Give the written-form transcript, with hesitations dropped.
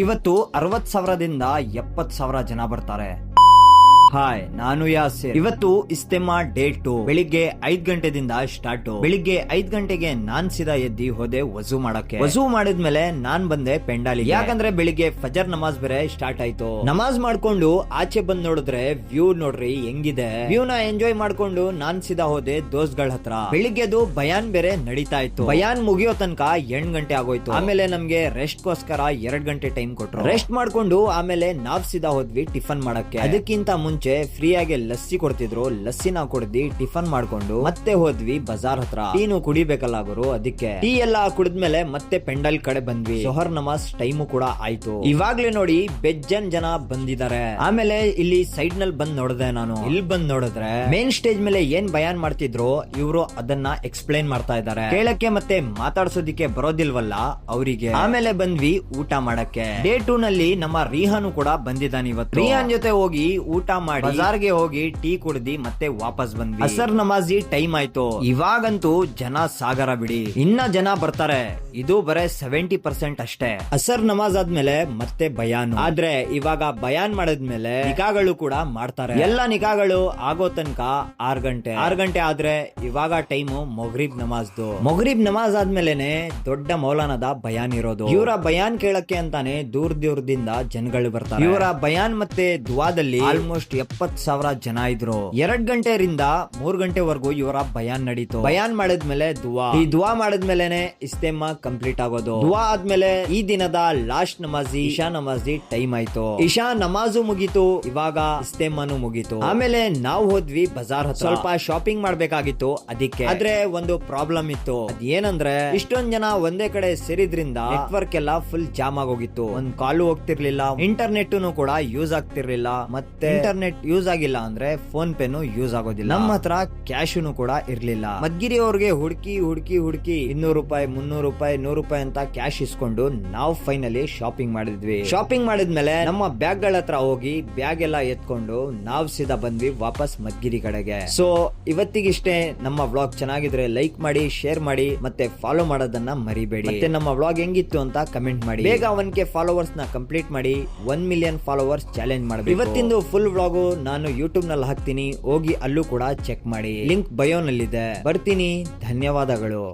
ಇವತ್ತು 60,000ದಿಂದ 70,000 ಜನ ಬರ್ತಾರೆ. ಹಾಯ್, ನಾನು ಯಾಸಿರ್. ಇವತ್ತು ಇಸ್ತೆಮಾ ಡೇ 2. ಬೆಳಿಗ್ಗೆ 5 ಗಂಟೆದಿಂದ ಸ್ಟಾರ್ಟ್. ಬೆಳಿಗ್ಗೆ 5 ಗಂಟೆಗೆ ನಾನ್ ಸೀದಾ ಎದ್ದಿ ಹೋದೆ ವಜೂ ಮಾಡಕ್ಕೆ. ವಜೂ ಮಾಡಿದ್ಮೇಲೆ ನಾನ್ ಬಂದೆ ಪೆಂಡಾಲಿಗೆ. ಯಾಕಂದ್ರೆ ಬೆಳಿಗ್ಗೆ ಫಜರ್ ನಮಾಜ್ ಬೇರೆ ಸ್ಟಾರ್ಟ್ ಆಯ್ತು. ನಮಾಜ್ ಮಾಡ್ಕೊಂಡು ಆಚೆ ಬಂದ್ ನೋಡಿದ್ರೆ ವ್ಯೂ ನೋಡ್ರಿ ಹೆಂಗಿದೆ. ವ್ಯೂ ನ ಎಂಜಾಯ್ ಮಾಡ್ಕೊಂಡು ನಾನ್ ಸೀದಾ ಹೋದೆ ದೋಸ್ಗಳ ಹತ್ರ. ಬೆಳಿಗ್ಗೆದು ಬಯಾನ್ ಬೇರೆ ನಡೀತಾ ಇತ್ತು. ಬಯಾನ್ ಮುಗಿಯೋ ತನಕ 8 ಗಂಟೆ ಆಗೋಯ್ತು. ಆಮೇಲೆ ನಮ್ಗೆ ರೆಸ್ಟ್ ಗೋಸ್ಕರ 2 ಗಂಟೆ ಟೈಮ್ ಕೊಟ್ರು. ರೆಸ್ಟ್ ಮಾಡ್ಕೊಂಡು ಆಮೇಲೆ ನಾವ್ ಸೀದಾ ಹೋದ್ವಿ ಟಿಫನ್ ಮಾಡಕ್ಕೆ. ಅದಕ್ಕಿಂತ ಮುಂಚೆ ಫ್ರೀ ಆಗಿ ಲಸ್ಸಿ ಕೊಡ್ತಿದ್ರು. ಲಸ್ಸಿನ ಕುಡ್ದಿ ಟಿಫನ್ ಮಾಡ್ಕೊಂಡು ಮತ್ತೆ ಹೋದ್ವಿ ಬಜಾರ್ ಹತ್ರ. ಟೀನು ಕುಡಿಬೇಕಲ್ಲ ಗುರು, ಅದಕ್ಕೆ ಟೀ ಎಲ್ಲ ಕುಡಿದ್ಮೇಲೆ ಮತ್ತೆ ಪೆಂಡಲ್ ಕಡೆ ಬಂದ್ವಿ. ಜೊಹರ್ ನಮಾಜ್ ಟೈಮು ಕೂಡ ಆಯ್ತು. ಇವಾಗ್ಲೇ ನೋಡಿ ಬೆಜ್ಜನ್ ಜನ ಬಂದಿದ್ದಾರೆ. ಆಮೇಲೆ ಇಲ್ಲಿ ಸೈಡ್ ನಲ್ಲಿ ಬಂದ್ ನೋಡಿದೆ ನಾನು. ಇಲ್ಲಿ ಬಂದ್ ನೋಡಿದ್ರೆ ಮೇನ್ ಸ್ಟೇಜ್ ಮೇಲೆ ಏನ್ ಬಯಾನ್ ಮಾಡ್ತಿದ್ರು ಇವರು ಅದನ್ನ ಎಕ್ಸ್ಪ್ಲೈನ್ ಮಾಡ್ತಾ ಇದ್ದಾರೆ. ಕೇಳಕ್ಕೆ ಮತ್ತೆ ಮಾತಾಡ್ಸೋದಿಕ್ಕೆ ಬರೋದಿಲ್ವಲ್ಲ ಅವರಿಗೆ. ಆಮೇಲೆ ಬಂದ್ವಿ ಊಟ ಮಾಡಕ್ಕೆ. ಡೇ 2 ನಲ್ಲಿ ನಮ್ಮ ರಿಹಾನು ಕೂಡ ಬಂದಿದ್ದಾನೆ ಇವತ್ತು. ರಿಹಾನ್ ಜೊತೆ ಹೋಗಿ ಊಟ ಮಾಡಿ ಬಜಾರ್ಗೆ ಹೋಗಿ ಟೀ ಕುಡ್ದಿ ಮತ್ತೆ ವಾಪಸ್ ಬಂದ್ವಿ. ಅಸರ್ ನಮಾಜಿ ಟೈಮ್ ಆಯ್ತು. ಇವಾಗಂತೂ ಜನ ಸಾಗರ ಬಿಡಿ. ಇನ್ನ ಜನ ಬರ್ತಾರೆ. ಇದು ಬರೇ 70% ಅಷ್ಟೇ. ಅಸರ್ ನಮಾಜ್ ಆದ್ಮೇಲೆ ಮತ್ತೆ ಬಯಾನ್. ಆದ್ರೆ ಇವಾಗ ಬಯಾನ್ ಮಾಡಿದ್ಮೇಲೆ ನಿಕಾಗಳು ಕೂಡ ಮಾಡ್ತಾರೆ. ಎಲ್ಲ ನಿಕಾಗಳು ಆಗೋ ತನಕ 6 ಗಂಟೆ. 6 ಗಂಟೆ ಆದ್ರೆ ಇವಾಗ ಟೈಮು ಮೊಗ್ರಿಬ್ ನಮಾಜ್ದು. ಮೊಗ್ರಿಬ್ ನಮಾಜ್ ಆದ್ಮೇಲೆನೆ ದೊಡ್ಡ ಮೌಲಾನದ ಬಯಾನ್ ಇರೋದು. ಇವರ ಬಯಾನ್ ಕೇಳಕ್ಕೆ ಅಂತಾನೆ ದೂರದಿಂದ ಜನಗಳು ಬರ್ತಾರೆ. ಇವರ ಬಯಾನ್ ಮತ್ತೆ ದುವಾದಲ್ಲಿ ಆಲ್ಮೋಸ್ಟ್ 70,000 ಜನ ಇದ್ರು. 2 ಗಂಟೆಯಿಂದ 3 ಗಂಟೆವರೆಗೂ ಇವರ ಬಯಾನ್ ನಡೀತು. ಬಯಾನ್ ಮಾಡಿದ್ಮೇಲೆ ದುವಾ. ಈ ದುವಾ ಮಾಡಿದ್ಮೇಲೆನೆ ಇಸ್ತೆಮಾ ಕಂಪ್ಲೀಟ್ ಆಗೋದು. ದುವಾ ಆದ್ಮೇಲೆ ಈ ದಿನದ ಲಾಸ್ಟ್ ನಮಾಜಿ ಇಶಾ ನಮಾಜಿ ಟೈಮ್ ಆಯ್ತು. ಇಶಾ ನಮಾಜು ಮುಗೀತು. ಇವಾಗ ಇಸ್ತೆಮಾನು ಮುಗೀತು. ಆಮೇಲೆ ನಾವು ಹೋದ್ವಿ ಬಜಾರ್ ಹತ್ರ. ಸ್ವಲ್ಪ ಶಾಪಿಂಗ್ ಮಾಡ್ಬೇಕಾಗಿತ್ತು ಅದಕ್ಕೆ. ಆದ್ರೆ ಒಂದು ಪ್ರಾಬ್ಲಮ್ ಇತ್ತು. ಅದೇನಂದ್ರೆ ಇಷ್ಟೊಂದ್ ಜನ ಒಂದೇ ಕಡೆ ಸೇರಿದ್ರಿಂದ ನೆಟ್ವರ್ಕ್ ಎಲ್ಲ ಫುಲ್ ಜಾಮ್ ಆಗೋಗಿತ್ತು. ಒಂದ್ ಕಾಲು ಹೋಗ್ತಿರ್ಲಿಲ್ಲ. ಇಂಟರ್ನೆಟ್ ಕೂಡ ಯೂಸ್ ಆಗ್ತಿರ್ಲಿಲ್ಲ. ಮತ್ತೆ ಇಂಟರ್ನೆಟ್ ಯೂಸ್ ಆಗಿಲ್ಲ ಅಂದ್ರೆ ಫೋನ್ ಪೇನು ಯೂಸ್ ಆಗೋದಿಲ್ಲ. ನಮ್ಮ ಹತ್ರ ಕ್ಯಾಶ್ ಕೂಡ ಇರ್ಲಿಲ್ಲ. ಮದ್ಗಿರಿ ಅವ್ರಿಗೆ ಹುಡುಕಿ 200 ರೂಪಾಯಿ 300 ರೂಪಾಯಿ 100 ರೂಪಾಯಿ ಅಂತ ಕ್ಯಾಶ್ ಇಸ್ಕೊಂಡು ನಾವು ಫೈನಲಿ ಶಾಪಿಂಗ್ ಮಾಡಿದ್ವಿ. ಶಾಪಿಂಗ್ ಮಾಡಿದ್ಮೇಲೆ ನಮ್ಮ ಬ್ಯಾಗ್ ಗಳ ಹತ್ರ ಹೋಗಿ ಬ್ಯಾಗ್ ಎಲ್ಲ ಎತ್ಕೊಂಡು ನಾವು ಸೀದಾ ಬಂದ್ವಿ ವಾಪಸ್ ಮದ್ಗಿರಿ ಕಡೆಗೆ. ಸೊ ಇವತ್ತಿಗಿಷ್ಟೇ. ನಮ್ಮ ವ್ಲಾಗ್ ಚೆನ್ನಾಗಿದ್ರೆ ಲೈಕ್ ಮಾಡಿ, ಶೇರ್ ಮಾಡಿ, ಮತ್ತೆ ಫಾಲೋ ಮಾಡೋದನ್ನ ಮರಿಬೇಡಿ. ಮತ್ತೆ ನಮ್ಮ ವ್ಲಾಗ್ ಹೆಂಗಿತ್ತು ಅಂತ ಕಮೆಂಟ್ ಮಾಡಿ. ಬೇಗ 1K ಫಾಲೋವರ್ಸ್ ನ ಕಂಪ್ಲೀಟ್ ಮಾಡಿ 1 ಮಿಲಿಯನ್ ಫಾಲೋವರ್ಸ್ ಚಾಲೆಂಜ್ ಮಾಡಬೇಕು. ಇವತ್ತಿಂದು ಫುಲ್ ವ್ಲಾಗು ನಾನು ಯೂಟ್ಯೂಬ್ ನಲ್ಲಿ ಹಾಕ್ತೀನಿ. ಹೋಗಿ ಅಲ್ಲೂ ಕೂಡ ಚೆಕ್ ಮಾಡಿ. ಲಿಂಕ್ ಬಯೋನಲ್ಲಿದೆ. ಬರ್ತೀನಿ. ಧನ್ಯವಾದಗಳು.